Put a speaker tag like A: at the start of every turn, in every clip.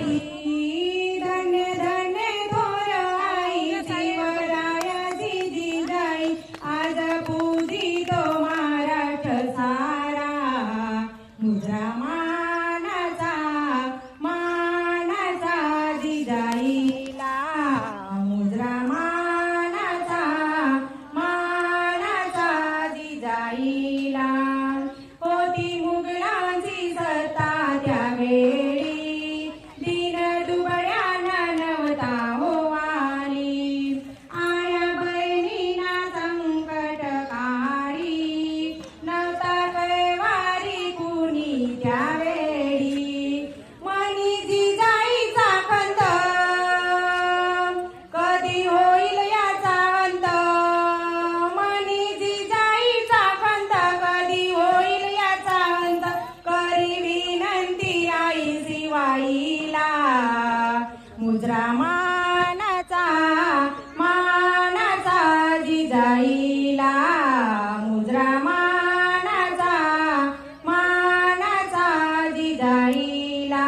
A: आई धन्य धन्य थोर आई शिवरायाची जिजाई आज पूजितो महाराष्ट्र सारा मुद्रा मानाचा जिजाईला मुद्रा मानाचा जिजाईला होती मुघलांची सत्ता त्यावेळी दीन दुबळ्यांना नव्हता हो आली आया बहिणींना संकट काळी नव्हता कैवारी कुणी त्यावेळी मनी जिजाईचा खंत कधी होईल याचा अंत मनी जिजाईचा खंत कधी होईल याचा अंत करी विनंती आई शिवाईला मुद्रा मानाचा जिजाईला मुद्रा मानाचा जिजाईला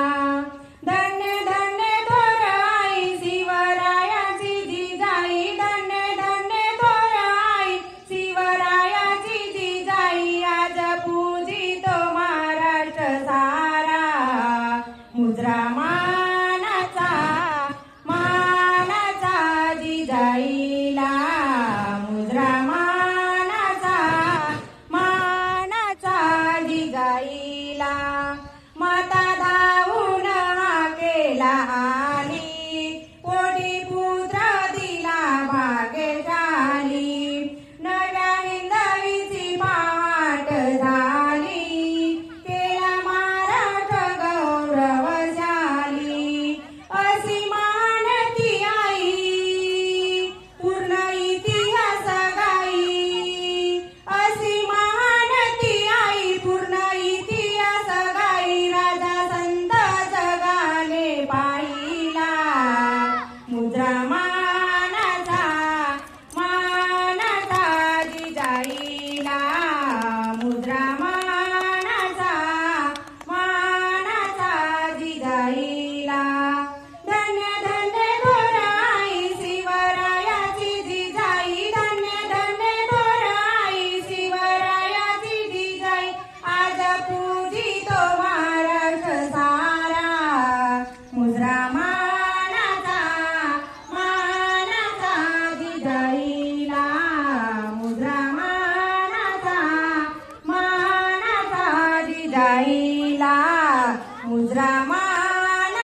A: धन्य धन्य थोर आई शिवरायाची जिजाई धन्य धन्य थोर आई शिवरायाची जिजाई आज पूजितो महाराष्ट्र सारा मुद्रा